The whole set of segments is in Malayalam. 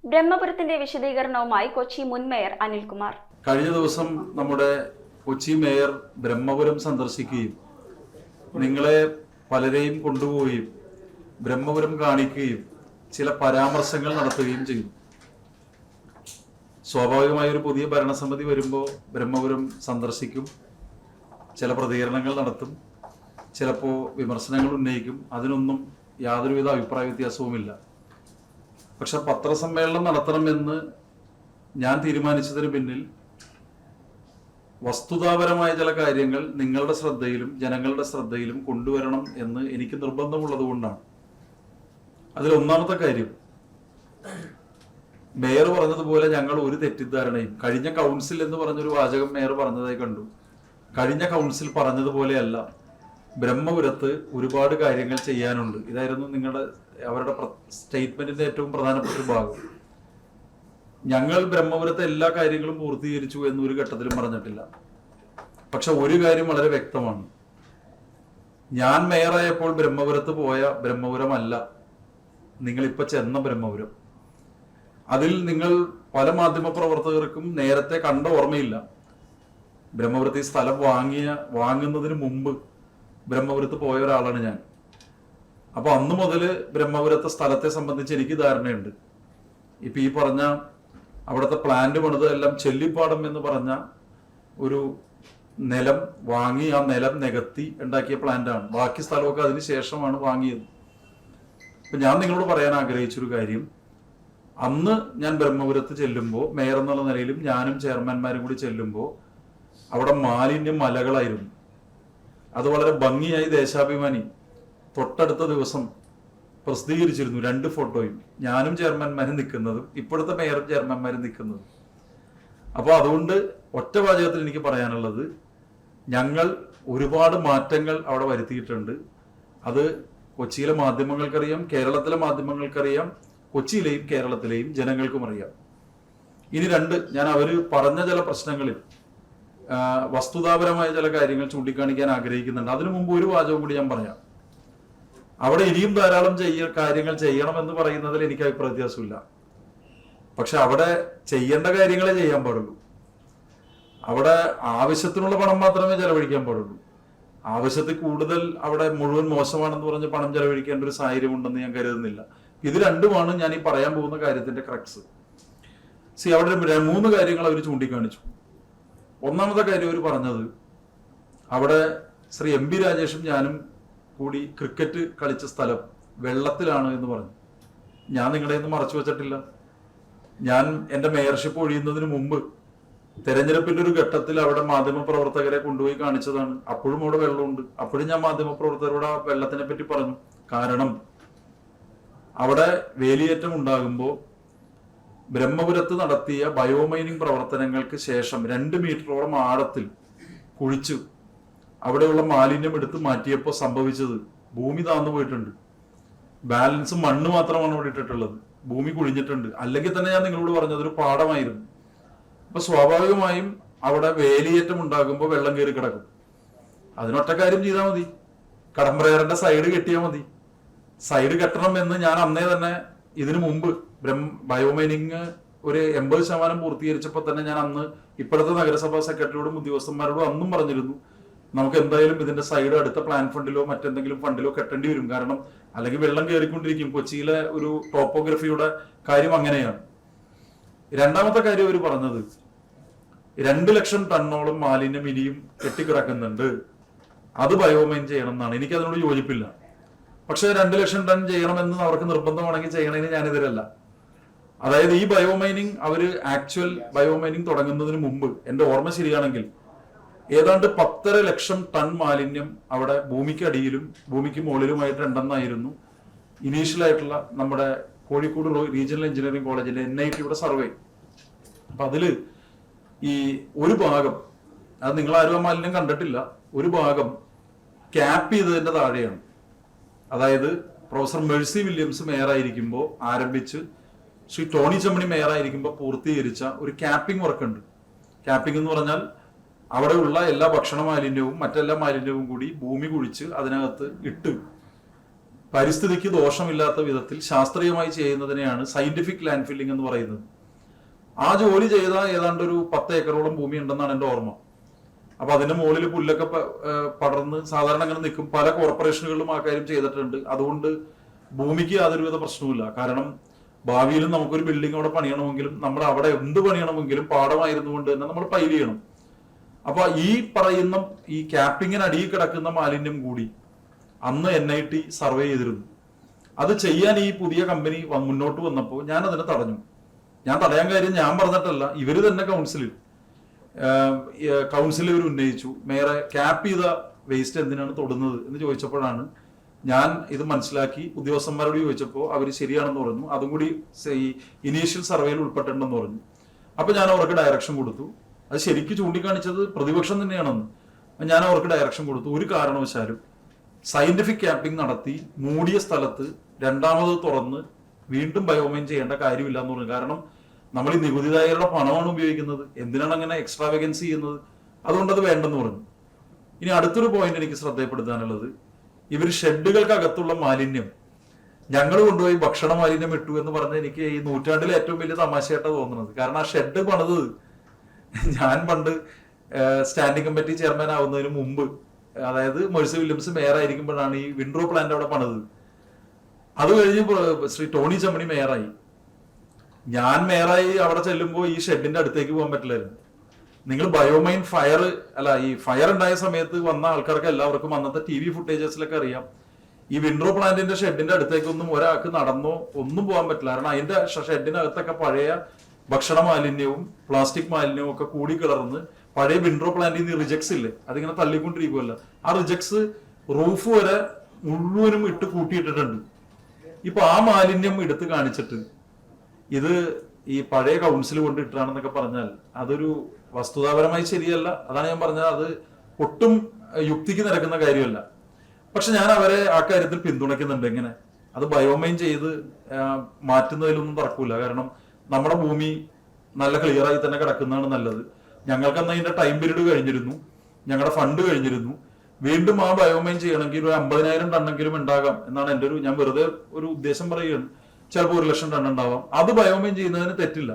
ബ്രഹ്മപുരത്തിന്റെ വിശദീകരണവുമായി കൊച്ചി മുൻ മേയർ അനിൽകുമാർ. കഴിഞ്ഞ ദിവസം നമ്മുടെ കൊച്ചി മേയർ ബ്രഹ്മപുരം സന്ദർശിക്കുകയും നിങ്ങളെ പലരെയും കൊണ്ടുപോവുകയും ബ്രഹ്മപുരം കാണിക്കുകയും ചില പരാമർശങ്ങൾ നടത്തുകയും ചെയ്തു. സ്വാഭാവികമായ ഒരു പുതിയ ഭരണസമിതി വരുമ്പോൾ ബ്രഹ്മപുരം സന്ദർശിക്കും, ചില പ്രതികരണങ്ങൾ നടത്തും, ചിലപ്പോൾ വിമർശനങ്ങൾ ഉന്നയിക്കും. അതിനൊന്നും യാതൊരുവിധ അഭിപ്രായ വ്യത്യാസവുമില്ല. പക്ഷെ പത്രസമ്മേളനം നടത്തണമെന്ന് ഞാൻ തീരുമാനിച്ചതിന് പിന്നിൽ വസ്തുതാപരമായ ചില കാര്യങ്ങൾ നിങ്ങളുടെ ശ്രദ്ധയിലും ജനങ്ങളുടെ ശ്രദ്ധയിലും കൊണ്ടുവരണം എന്ന് എനിക്ക് നിർബന്ധമുള്ളത് കൊണ്ടാണ്. അതിലൊന്നാമത്തെ കാര്യം, മേയർ പറഞ്ഞതുപോലെ ഞങ്ങൾ ഒരു തെറ്റിദ്ധാരണയും കഴിഞ്ഞ കൗൺസിൽ എന്ന് പറഞ്ഞൊരു വാചകം മേയർ പറഞ്ഞതായി കണ്ടു. കഴിഞ്ഞ കൗൺസിൽ പറഞ്ഞതുപോലെയല്ല, ബ്രഹ്മപുരത്ത് ഒരുപാട് കാര്യങ്ങൾ ചെയ്യാനുണ്ട്. ഇതായിരുന്നു അവരുടെ സ്റ്റേറ്റ്മെന്റിന്റെ ഏറ്റവും പ്രധാനപ്പെട്ട ഒരു ഭാഗം. ഞങ്ങൾ ബ്രഹ്മപുരത്തെ എല്ലാ കാര്യങ്ങളും പൂർത്തീകരിച്ചു എന്നൊരു ഘട്ടത്തിലും പറഞ്ഞിട്ടില്ല. പക്ഷെ ഒരു കാര്യം വളരെ വ്യക്തമാണ്, ഞാൻ മേയറായപ്പോൾ ബ്രഹ്മപുരത്ത് പോയ ബ്രഹ്മപുരമല്ല നിങ്ങളിപ്പോ ചെന്ന ബ്രഹ്മപുരം. അതിൽ നിങ്ങൾ പല മാധ്യമ പ്രവർത്തകർക്കും നേരത്തെ കണ്ട ഓർമ്മയില്ല. ബ്രഹ്മപുരത്ത് ഈ സ്ഥലം വാങ്ങുന്നതിന് മുമ്പ് ബ്രഹ്മപുരത്ത് പോയ ഒരാളാണ് ഞാൻ. അപ്പൊ അന്ന് മുതൽ ബ്രഹ്മപുരത്തെ സ്ഥലത്തെ സംബന്ധിച്ച് എനിക്ക് ധാരണയുണ്ട്. ഇപ്പൊ ഈ പറഞ്ഞ അവിടുത്തെ പ്ലാന്റ് പണിതെല്ലാം ചെല്ലിപ്പാടം എന്ന് പറഞ്ഞ ഒരു നിലം വാങ്ങി ആ നിലം നികത്തി ഉണ്ടാക്കിയ പ്ലാന്റാണ്. ബാക്കി സ്ഥലമൊക്കെ അതിന് ശേഷമാണ് വാങ്ങിയത്. അപ്പൊ ഞാൻ നിങ്ങളോട് പറയാൻ ആഗ്രഹിച്ചൊരു കാര്യം, അന്ന് ഞാൻ ബ്രഹ്മപുരത്ത് ചെല്ലുമ്പോൾ മേയർ എന്നുള്ള നിലയിലും ഞാനും ചെയർമാൻമാരും കൂടി ചെല്ലുമ്പോൾ അവിടെ മാലിന്യം മലകളായിരുന്നു. അത് വളരെ ഭംഗിയായി ദേശാഭിമാനി തൊട്ടടുത്ത ദിവസം പ്രസിദ്ധീകരിച്ചിരുന്നു 2 ഫോട്ടോയും, ഞാനും ചെയർമാൻമാരും നിൽക്കുന്നതും ഇപ്പോഴത്തെ മേയറും ചെയർമാൻമാരും നിൽക്കുന്നതും. അപ്പോൾ അതുകൊണ്ട് ഒറ്റ വാചകത്തിൽ എനിക്ക് പറയാനുള്ളത്, ഞങ്ങൾ ഒരുപാട് മാറ്റങ്ങൾ അവിടെ വരുത്തിയിട്ടുണ്ട്. അത് കൊച്ചിയിലെ മാധ്യമങ്ങൾക്കറിയാം, കേരളത്തിലെ മാധ്യമങ്ങൾക്കറിയാം, കൊച്ചിയിലെയും കേരളത്തിലെയും ജനങ്ങൾക്കും അറിയാം. ഇനി 2, ഞാൻ അവര് പറഞ്ഞ ചില പ്രശ്നങ്ങളിൽ വസ്തുതാപരമായ ചില കാര്യങ്ങൾ ചൂണ്ടിക്കാണിക്കാൻ ആഗ്രഹിക്കുന്നുണ്ട്. അതിനു മുമ്പ് ഒരു വാചകം കൂടി ഞാൻ പറയാം. അവിടെ ഇനിയും ധാരാളം കാര്യങ്ങൾ ചെയ്യണമെന്ന് പറയുന്നതിൽ എനിക്ക് അഭിപ്രായ വ്യത്യാസമില്ല. പക്ഷെ അവിടെ ചെയ്യേണ്ട കാര്യങ്ങളെ ചെയ്യാൻ പാടുള്ളൂ. അവിടെ ആവശ്യത്തിനുള്ള പണം മാത്രമേ ചെലവഴിക്കാൻ പാടുള്ളൂ. ആവശ്യത്തിൽ കൂടുതൽ അവിടെ മുഴുവൻ മോശമാണെന്ന് പറഞ്ഞ് പണം ചെലവഴിക്കേണ്ട ഒരു സാഹചര്യം ഉണ്ടെന്ന് ഞാൻ കരുതുന്നില്ല. ഇത് രണ്ടുമാണ് ഞാൻ ഈ പറയാൻ പോകുന്ന കാര്യത്തിന്റെ ക്രക്സ്. അവിടെ 3 കാര്യങ്ങൾ അവർ ചൂണ്ടിക്കാണിച്ചു. ഒന്നാമത്തെ കാര്യം അവർ പറഞ്ഞത്, അവിടെ ശ്രീ MP രാജേഷും ഞാനും കൂടി ക്രിക്കറ്റ് കളിച്ച സ്ഥലം വെള്ളത്തിലാണ് എന്ന് പറഞ്ഞു. ഞാൻ നിങ്ങളെ ഒന്നും മറച്ചു വെച്ചിട്ടില്ല. ഞാൻ എൻ്റെ മേയർഷിപ്പ് ഒഴിയുന്നതിന് മുമ്പ് തെരഞ്ഞെടുപ്പിന്റെ ഒരു ഘട്ടത്തിൽ അവിടെ മാധ്യമപ്രവർത്തകരെ കൊണ്ടുപോയി കാണിച്ചതാണ്. അപ്പോഴും അവിടെ വെള്ളമുണ്ട്. അപ്പോഴും ഞാൻ മാധ്യമപ്രവർത്തകരോട് ആ വെള്ളത്തിനെ പറ്റി പറഞ്ഞു. കാരണം അവിടെ വേലിയേറ്റം ഉണ്ടാകുമ്പോൾ ബ്രഹ്മപുരത്ത് നടത്തിയ ബയോമൈനിങ് പ്രവർത്തനങ്ങൾക്ക് ശേഷം 2 മീറ്ററോളം ആഴത്തിൽ കുഴിച്ചു അവിടെയുള്ള മാലിന്യം എടുത്ത് മാറ്റിയപ്പോൾ സംഭവിച്ചത്, ഭൂമി താന്നു പോയിട്ടുണ്ട്. ബാലൻസ് മണ്ണ് മാത്രമാണ് അവിടെ ഇട്ടിട്ടുള്ളത്. ഭൂമി കുഴിഞ്ഞിട്ടുണ്ട്. അല്ലെങ്കിൽ തന്നെ ഞാൻ നിങ്ങളോട് പറഞ്ഞത് ഒരു പാടമായിരുന്നു. അപ്പൊ സ്വാഭാവികമായും അവിടെ വേലിയേറ്റം ഉണ്ടാകുമ്പോൾ വെള്ളം കയറി കിടക്കും. അതിനൊറ്റ കാര്യം ചെയ്താൽ മതി, കടമ്പ്രയറിന്റെ സൈഡ് കെട്ടിയാൽ മതി. സൈഡ് കെട്ടണം എന്ന് ഞാൻ അന്നേ തന്നെ ഇതിനു മുമ്പ് ബയോമൈനിങ് ഒരു 80% പൂർത്തീകരിച്ചപ്പോൾ തന്നെ ഞാൻ അന്ന് ഇപ്പോഴത്തെ നഗരസഭാ സെക്രട്ടറിയോടും ഉദ്യോഗസ്ഥന്മാരോടും അന്നും പറഞ്ഞിരുന്നു, നമുക്ക് എന്തായാലും ഇതിന്റെ സൈഡ് അടുത്ത പ്ലാൻ ഫണ്ടിലോ മറ്റെന്തെങ്കിലും ഫണ്ടിലോ കെട്ടേണ്ടി വരും. കാരണം അല്ലെങ്കിൽ വെള്ളം കയറിക്കൊണ്ടിരിക്കും. കൊച്ചിയിലെ ഒരു ടോപ്പോഗ്രഫിയുടെ കാര്യം അങ്ങനെയാണ്. രണ്ടാമത്തെ കാര്യം അവർ പറഞ്ഞത്, 2 ലക്ഷം ടണ്ണോളം മാലിന്യം ഇനിയും കെട്ടിക്കിടക്കുന്നുണ്ട്, അത് ബയോമൈൻ ചെയ്യണം എന്നാണ്. എനിക്ക് അതിനോട് യോജിപ്പില്ല. പക്ഷെ 2 ലക്ഷം ടൺ ചെയ്യണമെന്ന് അവർക്ക് നിർബന്ധമാണെങ്കിൽ ചെയ്യണതിന് ഞാനെതിരല്ല. അതായത് ഈ ബയോമൈനിങ് അവര് ആക്ച്വൽ ബയോമൈനിങ് തുടങ്ങുന്നതിന് മുമ്പ് എന്റെ ഓർമ്മ ശരിയാണെങ്കിൽ ഏതാണ്ട് 10.5 ലക്ഷം ടൺ മാലിന്യം അവിടെ ഭൂമിക്ക് അടിയിലും ഭൂമിക്ക് മുകളിലുമായിട്ട് ഉണ്ടെന്നായിരുന്നു ഇനീഷ്യലായിട്ടുള്ള നമ്മുടെ കോഴിക്കോട് റീജിയണൽ എഞ്ചിനീയറിംഗ് കോളേജിലെ NIT സർവേ. അപ്പൊ അതില് ഈ ഒരു ഭാഗം, അത് നിങ്ങൾ ആരും ആ മാലിന്യം കണ്ടിട്ടില്ല, ഒരു ഭാഗം ക്യാപ്പ് ചെയ്തതിന്റെ താഴെയാണ്. അതായത് പ്രൊഫസർ മെഴ്സി വില്യംസ് മേയറായിരിക്കുമ്പോൾ ആരംഭിച്ച് ശ്രീ ടോണി ചെമ്മണി മേയറായിരിക്കുമ്പോൾ പൂർത്തീകരിച്ച ഒരു ക്യാപ്പിംഗ് വർക്ക് ഉണ്ട്. ക്യാപ്പിംഗ് എന്ന് പറഞ്ഞാൽ അവിടെയുള്ള എല്ലാ ഭക്ഷണ മാലിന്യവും മറ്റെല്ലാ മാലിന്യവും കൂടി ഭൂമി കുഴിച്ച് അതിനകത്ത് ഇട്ട് പരിസ്ഥിതിക്ക് ദോഷമില്ലാത്ത വിധത്തിൽ ശാസ്ത്രീയമായി ചെയ്യുന്നതിനെയാണ് സയന്റിഫിക് ലാൻഡ് ഫില്ലിംഗ് എന്ന് പറയുന്നത്. ആ ജോലി ചെയ്ത ഏതാണ്ട് ഒരു 10 ഏക്കറോളം ഭൂമി ഉണ്ടെന്നാണ് എൻ്റെ ഓർമ്മ. അപ്പൊ അതിന്റെ മുകളിൽ പുല്ലൊക്കെ പടർന്ന് സാധാരണ അങ്ങനെ നിൽക്കും. പല കോർപ്പറേഷനുകളിലും ആ കാര്യം ചെയ്തിട്ടുണ്ട്. അതുകൊണ്ട് ഭൂമിക്ക് യാതൊരുവിധ പ്രശ്നവുമില്ല. കാരണം ഭാവിയിലും നമുക്കൊരു ബിൽഡിംഗ് അവിടെ പണിയണമെങ്കിലും നമ്മൾ അവിടെ എന്ത് പണിയണമെങ്കിലും പാടമായിരുന്നുകൊണ്ട് തന്നെ നമ്മൾ പൈൽ ചെയ്യണം. അപ്പൊ ഈ പറയുന്ന ഈ ക്യാപ്പിങ്ങിന് അടിയിൽ കിടക്കുന്ന മാലിന്യം കൂടി അന്ന് NIT സർവേ ചെയ്തിരുന്നു. അത് ചെയ്യാൻ ഈ പുതിയ കമ്പനി മുന്നോട്ട് വന്നപ്പോൾ ഞാൻ അതിനെ തടഞ്ഞു. ഞാൻ തടയാൻ കാര്യം ഞാൻ പറഞ്ഞിട്ടല്ല, ഇവര് തന്നെ കൗൺസിലിൽ ഇവർ ഉന്നയിച്ചു, മേയറെ ക്യാപ്പ് ചെയ്ത വേസ്റ്റ് എന്തിനാണ് തൊടുന്നത് എന്ന് ചോദിച്ചപ്പോഴാണ് ഞാൻ ഇത് മനസ്സിലാക്കി. ഉദ്യോഗസ്ഥന്മാരോട് ചോദിച്ചപ്പോൾ അവർ ശരിയാണെന്ന് പറഞ്ഞു. അതും കൂടി ഈ ഇനീഷ്യൽ സർവേയിൽ ഉൾപ്പെട്ടിട്ടുണ്ടെന്ന് പറഞ്ഞു. അപ്പൊ ഞാൻ അവർക്ക് ഡയറക്ഷൻ കൊടുത്തു. അത് ശരിക്കും ചൂണ്ടിക്കാണിച്ചത് പ്രതിപക്ഷം തന്നെയാണെന്ന്. ഞാൻ അവർക്ക് ഡയറക്ഷൻ കൊടുത്തു, ഒരു കാരണവശാലും സയന്റിഫിക് ക്യാപ്പിംഗ് നടത്തി മൂടിയ സ്ഥലത്ത് രണ്ടാമത് തുറന്ന് വീണ്ടും ബയോമൈൻ ചെയ്യേണ്ട കാര്യമില്ല എന്ന് പറഞ്ഞു. കാരണം നമ്മൾ ഈ നികുതിദായകരുടെ പണമാണ് ഉപയോഗിക്കുന്നത്, എന്തിനാണ് അങ്ങനെ എക്സ്ട്രാ വേക്കൻസി ചെയ്യുന്നത്? അതുകൊണ്ട് അത് വേണ്ടെന്ന് പറഞ്ഞു. ഇനി അടുത്തൊരു പോയിന്റ് എനിക്ക് ശ്രദ്ധയപ്പെടുത്താനുള്ളത്, ഇവർ ഷെഡുകൾക്കകത്തുള്ള മാലിന്യം ഞങ്ങൾ കൊണ്ടുപോയി ഭക്ഷണ മാലിന്യം ഇട്ടു എന്ന് പറഞ്ഞ് എനിക്ക് ഈ നൂറ്റാണ്ടിലെ ഏറ്റവും വലിയ തമാശയായിട്ടാണ് തോന്നുന്നത്. കാരണം ആ ഷെഡ് പണിത് ഞാൻ പണ്ട് സ്റ്റാൻഡിംഗ് കമ്മിറ്റി ചെയർമാൻ ആവുന്നതിന് മുമ്പ്, അതായത് മേഴ്സി വില്യംസ് മേയർ ആയിരിക്കുമ്പോഴാണ് ഈ വിൻഡ്രോ പ്ലാന്റ് അവിടെ പണിത്. അത് കഴിഞ്ഞ് ശ്രീ ടോണി ചമ്മണി മേയറായി. ഞാൻ മേയറായി അവിടെ ചെല്ലുമ്പോൾ ഈ ഷെഡിന്റെ അടുത്തേക്ക് പോകാൻ പറ്റില്ലായിരുന്നു. നിങ്ങൾ ബയോമൈൻ ഈ ഫയർ ഉണ്ടായ സമയത്ത് വന്ന ആൾക്കാർക്ക് എല്ലാവർക്കും അന്നത്തെ TV ഫുട്ടേജസിലൊക്കെ അറിയാം, ഈ വിൻഡ്രോ പ്ലാന്റിന്റെ ഷെഡിന്റെ അടുത്തേക്കൊന്നും ഒരാൾക്ക് നടന്നോ ഒന്നും പോകാൻ പറ്റില്ല. കാരണം അതിന്റെ ഷെഡിനകത്തൊക്കെ പഴയ ഭക്ഷണ മാലിന്യവും പ്ലാസ്റ്റിക് മാലിന്യവും ഒക്കെ കൂടി കിളർന്ന് പഴയ വിൻഡ്രോ പ്ലാന്റിൽ നിന്ന് റിജക്ട്സ് ഇല്ലേ, അതിങ്ങനെ തള്ളിക്കൊണ്ടിരിക്കുമല്ലോ. ആ റിജക്ട്സ് റൂഫ് വരെ മുഴുവനും ഇട്ട് കൂട്ടിയിട്ടിട്ടുണ്ട്. ഇപ്പൊ ആ മാലിന്യം എടുത്ത് കാണിച്ചിട്ട് ഇത് ഈ പഴയ കൗൺസിൽ കൊണ്ട് ഇട്ടാണെന്നൊക്കെ പറഞ്ഞാൽ അതൊരു വസ്തുതാപരമായി ശരിയല്ല. അതാണ് ഞാൻ പറഞ്ഞത്, അത് ഒട്ടും യുക്തിക്ക് നിരക്കുന്ന കാര്യമല്ല. പക്ഷെ ഞാൻ അവരെ ആ കാര്യത്തിൽ പിന്തുണയ്ക്കുന്നുണ്ട്. എങ്ങനെ അത് ബയോമൈൻ ചെയ്ത് മാറ്റുന്നതിലൊന്നും തർക്കമില്ല. കാരണം നമ്മുടെ ഭൂമി നല്ല ക്ലിയറായി തന്നെ കിടക്കുന്നതാണ് നല്ലത്. ഞങ്ങൾക്ക് അന്ന് അതിന്റെ ടൈം പീരീഡ് കഴിഞ്ഞിരുന്നു, ഞങ്ങളുടെ ഫണ്ട് കഴിഞ്ഞിരുന്നു. വീണ്ടും ആ ബയോമൈൻ ചെയ്യണമെങ്കിൽ ഒരു 50,000 ടണ്ണെങ്കിലും ഉണ്ടാകാം എന്നാണ് എൻ്റെ ഞാൻ വെറുതെ ഒരു ഉദ്ദേശം പറയുകയാണ്. ചിലപ്പോൾ 1,00,000 ടൺ ഉണ്ടാവാം. അത് ബയോമൈൻ ചെയ്യുന്നതിന് തെറ്റില്ല.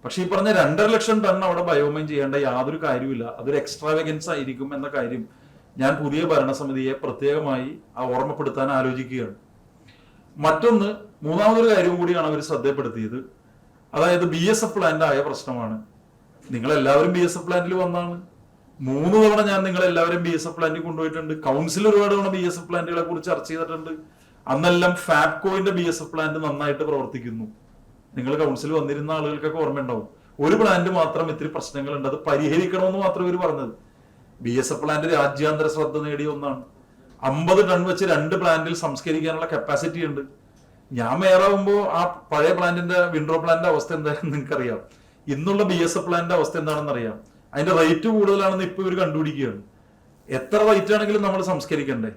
പക്ഷെ ഈ പറഞ്ഞ 2.5 ടൺ അവിടെ ബയോമൈൻ ചെയ്യേണ്ട യാതൊരു കാര്യമില്ല. അതൊരു എക്സ്ട്രാവഗൻസ് ആയിരിക്കും എന്ന കാര്യം ഞാൻ പുതിയ ഭരണസമിതിയെ പ്രത്യേകമായി ഓർമ്മപ്പെടുത്താൻ ആലോചിക്കുകയാണ്. മറ്റൊന്ന്, മൂന്നാമതൊരു കാര്യവും കൂടിയാണ് അവർ ശ്രദ്ധപ്പെടുത്തിയത്. അതായത് BSF പ്ലാന്റ് ആയ പ്രശ്നമാണ്. നിങ്ങൾ എല്ലാവരും BSF പ്ലാന്റിൽ വന്നാണ്. 3 തവണ ഞാൻ നിങ്ങളെല്ലാവരും BSF പ്ലാന്റിൽ കൊണ്ടുപോയിട്ടുണ്ട്. കൗൺസിൽ ഒരുപാട് തവണ BSF പ്ലാന്റുകളെ കുറിച്ച് ചർച്ച ചെയ്തിട്ടുണ്ട്. അന്നെല്ലാം ഫാബ്കോയിന്റെ BSF പ്ലാന്റ് നന്നായിട്ട് പ്രവർത്തിക്കുന്നു. നിങ്ങൾ കൗൺസിൽ വന്നിരുന്ന ആളുകൾക്കൊക്കെ ഓർമ്മയുണ്ടാവും. ഒരു പ്ലാന്റ് മാത്രം ഇത്തിരി പ്രശ്നങ്ങളുണ്ട്, അത് പരിഹരിക്കണമെന്ന് മാത്രമേ ഇവർ പറഞ്ഞത്. BSF പ്ലാന്റ് രാജ്യാന്തര ശ്രദ്ധ നേടിയ ഒന്നാണ്. 50 ടൺ വെച്ച് 2 പ്ലാന്റിൽ സംസ്കരിക്കാനുള്ള കപ്പാസിറ്റി ഉണ്ട്. ഞാൻ മേയറാവുമ്പോൾ ആ പഴയ പ്ലാന്റിന്റെ വിൻഡ്രോ പ്ലാന്റിന്റെ അവസ്ഥ എന്താണെന്ന് നിങ്ങൾക്കറിയാം. ഇന്നുള്ള BSF പ്ലാന്റിന്റെ അവസ്ഥ എന്താണെന്ന് അറിയാം. അതിന്റെ റേറ്റ് കൂടുതലാണെന്ന് ഇപ്പൊ ഇവർ കണ്ടുപിടിക്കുകയാണ്. എത്ര റേറ്റ് ആണെങ്കിലും നമ്മൾ സംസ്കരിക്കണ്ടേ?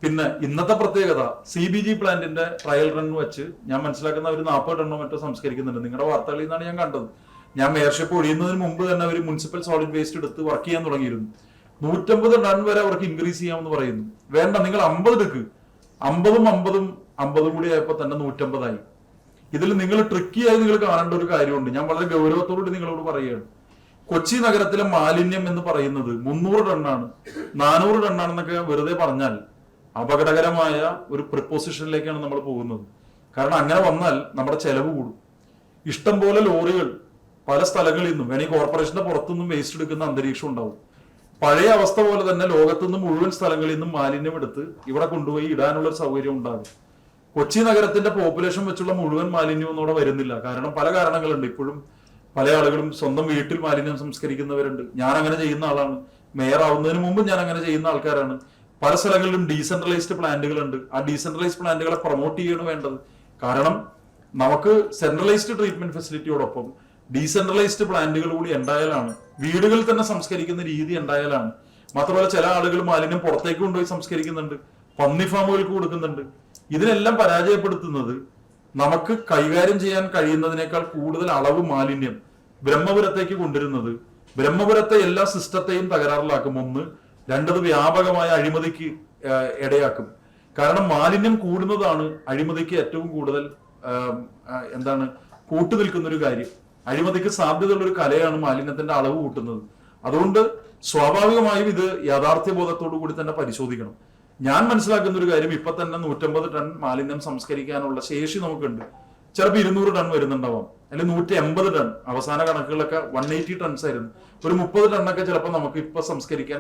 പിന്നെ ഇന്നത്തെ പ്രത്യേകത, CBG പ്ലാന്റിന്റെ ട്രയൽ റൺ വെച്ച് ഞാൻ മനസ്സിലാക്കുന്ന ഒരു 40 ടണ്ണോ മറ്റോ സംസ്കരിക്കുന്നുണ്ട്. നിങ്ങളുടെ വാർത്തകളിൽ നിന്നാണ് ഞാൻ കണ്ടത്. ഞാൻ മേയർഷിപ്പ് ഒഴിയുന്നതിന് മുമ്പ് തന്നെ അവർ മുനിസിപ്പൽ സോളിഡ് വേസ്റ്റ് എടുത്ത് വർക്ക് ചെയ്യാൻ തുടങ്ങിയിരുന്നു. 150 ടൺ വരെ അവർക്ക് ഇൻക്രീസ് ചെയ്യാമെന്ന് പറയുന്നു. വേണ്ട, നിങ്ങൾ 50 എടുക്ക്. 50 കൂടി ആയപ്പോൾ തന്നെ 150 ആയി. ഇതിൽ നിങ്ങൾ ട്രിക്കിയായി നിങ്ങൾ കാണേണ്ട ഒരു കാര്യമുണ്ട്. ഞാൻ വളരെ ഗൗരവത്തോടുകൂടി നിങ്ങളോട് പറയുകയാണ്. കൊച്ചി നഗരത്തിലെ മാലിന്യം എന്ന് പറയുന്നത് 300 ടണ്ണാണ്, 400 ടണ്ണാണെന്നൊക്കെ വെറുതെ പറഞ്ഞാൽ അപകടകരമായ ഒരു പ്രിപ്പോസിഷനിലേക്കാണ് നമ്മൾ പോകുന്നത്. കാരണം അങ്ങനെ വന്നാൽ നമ്മുടെ ചെലവ് കൂടും. ഇഷ്ടം പോലെ ലോറികൾ പല സ്ഥലങ്ങളിൽ നിന്നും, വേണമെങ്കിൽ കോർപ്പറേഷന്റെ പുറത്തുനിന്നും വേസ്റ്റ് എടുക്കുന്ന അന്തരീക്ഷം ഉണ്ടാവും. പഴയ അവസ്ഥ പോലെ തന്നെ ലോകത്തുനിന്ന് മുഴുവൻ സ്ഥലങ്ങളിൽ നിന്നും മാലിന്യം എടുത്ത് ഇവിടെ കൊണ്ടുപോയി ഇടാനുള്ള ഒരു സൗകര്യം ഉണ്ടാകും. കൊച്ചി നഗരത്തിന്റെ പോപ്പുലേഷൻ വെച്ചുള്ള മുഴുവൻ മാലിന്യവും ഇവിടെ വരുന്നില്ല. കാരണം പല കാരണങ്ങളുണ്ട്. ഇപ്പോഴും പല ആളുകളും സ്വന്തം വീട്ടിൽ മാലിന്യം സംസ്കരിക്കുന്നവരുണ്ട്. ഞാൻ അങ്ങനെ ചെയ്യുന്ന ആളാണ്. മേയർ ആവുന്നതിന് മുമ്പ് ഞാൻ അങ്ങനെ ചെയ്യുന്ന ആൾക്കാരാണ്. പല സ്ഥലങ്ങളിലും ഡീസെൻട്രലൈസ്ഡ് പ്ലാന്റുകൾ ഉണ്ട്. ആ ഡീസെൻട്രലൈസ്ഡ് പ്ലാന്റുകളെ പ്രൊമോട്ട് ചെയ്യാണ് വേണ്ടത്. കാരണം നമുക്ക് സെൻട്രലൈസ്ഡ് ട്രീറ്റ്മെന്റ് ഫെസിലിറ്റിയോടൊപ്പം ഡീസെൻട്രലൈസ്ഡ് പ്ലാന്റുകൾ കൂടി ഉണ്ടായാലാണ്, വീടുകളിൽ തന്നെ സംസ്കരിക്കുന്ന രീതി ഉണ്ടായാലാണ്. മാത്രമല്ല ചില ആളുകൾ മാലിന്യം പുറത്തേക്ക് കൊണ്ടുപോയി സംസ്കരിക്കുന്നുണ്ട്, പന്നി ഫാമുകൾക്ക് കൊടുക്കുന്നുണ്ട്. ഇതിനെല്ലാം പരാജയപ്പെടുത്തുന്നത് നമുക്ക് കൈകാര്യം ചെയ്യാൻ കഴിയുന്നതിനേക്കാൾ കൂടുതൽ അളവ് മാലിന്യം ബ്രഹ്മപുരത്തേക്ക് കൊണ്ടുവരുന്നത് ബ്രഹ്മപുരത്തെ എല്ലാ സിസ്റ്റത്തെയും തകരാറിലാക്കും. 1, 2 വ്യാപകമായ അഴിമതിക്ക് ഇടയാക്കും. കാരണം മാലിന്യം കൂടുന്നതാണ് അഴിമതിക്ക് ഏറ്റവും കൂടുതൽ എന്താണ് കൂട്ടുനിൽക്കുന്ന ഒരു കാര്യം. അഴിമതിക്ക് സാധ്യതയുള്ള ഒരു കലയാണ് മാലിന്യത്തിന്റെ അളവ് കൂട്ടുന്നത്. അതുകൊണ്ട് സ്വാഭാവികമായും ഇത് യാഥാർത്ഥ്യബോധത്തോടു കൂടി തന്നെ പരിശോധിക്കണം. ഞാൻ മനസ്സിലാക്കുന്ന ഒരു കാര്യം, ഇപ്പൊ തന്നെ 150 ടൺ മാലിന്യം സംസ്കരിക്കാനുള്ള ശേഷി നമുക്കുണ്ട്. ചിലപ്പോൾ 200 ടൺ വരുന്നുണ്ടാവാം, അല്ലെങ്കിൽ 180 ടൺ. അവസാന കണക്കുകളൊക്കെ 180 ടൺസ് ആയിരുന്നു. ഒരു 30 ടണ്ണൊക്കെ ചിലപ്പോൾ നമുക്ക് ഇപ്പൊ സംസ്കരിക്കാൻ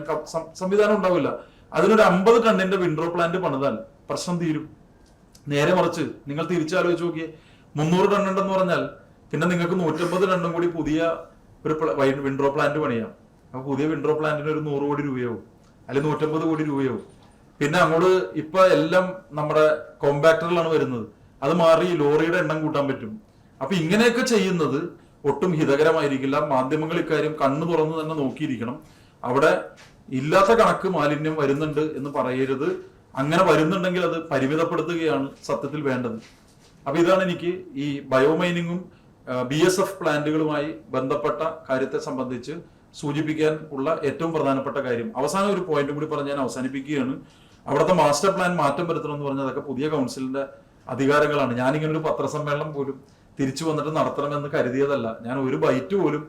സംവിധാനം ഉണ്ടാവില്ല. അതിനൊരു 50 ടണ്ണിന്റെ വിൻഡ്രോ പ്ലാന്റ് പണിതാൽ പ്രശ്നം തീരും. നേരെ മറിച്ച് നിങ്ങൾ തിരിച്ചാലോചിച്ച് നോക്കിയേ, 300 ടൺ ഉണ്ടെന്ന് പറഞ്ഞാൽ പിന്നെ നിങ്ങൾക്ക് 150 ടണ്ണും കൂടി പുതിയ ഒരു വിൻഡ്രോ പ്ലാന്റ് പണിയാം. അപ്പൊ പുതിയ വിൻഡ്രോ പ്ലാന്റിന് ഒരു 100 കോടി രൂപയാവും, അല്ലെങ്കിൽ 150 കോടി രൂപയാവും. പിന്നെ അങ്ങോട്ട് ഇപ്പൊ എല്ലാം നമ്മുടെ കോമ്പാക്ടറിലാണ് വരുന്നത്. അത് മാറി ലോറിയുടെ എണ്ണം കൂട്ടാൻ പറ്റും. അപ്പൊ ഇങ്ങനെയൊക്കെ ചെയ്യുന്നത് ഒട്ടും ഹിതകരമായിരിക്കില്ല. മാധ്യമങ്ങൾ ഇക്കാര്യം കണ്ണു തുറന്ന് തന്നെ നോക്കിയിരിക്കണം. അവിടെ ഇല്ലാത്ത കണക്ക് മാലിന്യം വരുന്നുണ്ട് എന്ന് പറയരുത്. അങ്ങനെ വരുന്നുണ്ടെങ്കിൽ അത് പരിമിതപ്പെടുത്തുകയാണ് സത്യത്തിൽ വേണ്ടത്. അപ്പൊ ഇതാണ് എനിക്ക് ഈ ബയോമൈനിങ്ങും BSF പ്ലാന്റുകളുമായി ബന്ധപ്പെട്ട കാര്യത്തെ സംബന്ധിച്ച് സൂചിപ്പിക്കാൻ ഉള്ള ഏറ്റവും പ്രധാനപ്പെട്ട കാര്യം. അവസാനം ഒരു പോയിന്റ് കൂടി പറഞ്ഞ് ഞാൻ അവസാനിപ്പിക്കുകയാണ്. അവിടുത്തെ മാസ്റ്റർ പ്ലാൻ മാറ്റം വരുത്തണം എന്ന് പറഞ്ഞാൽ അതൊക്കെ പുതിയ കൗൺസിലിന്റെ അധികാരങ്ങളാണ്. ഞാനിങ്ങനെ ഒരു പത്രസമ്മേളനം പോലും തിരിച്ചു വന്നിട്ട് നടത്തണമെന്ന് കരുതിയതല്ല. ഞാൻ ഒരു ബൈറ്റ് പോലും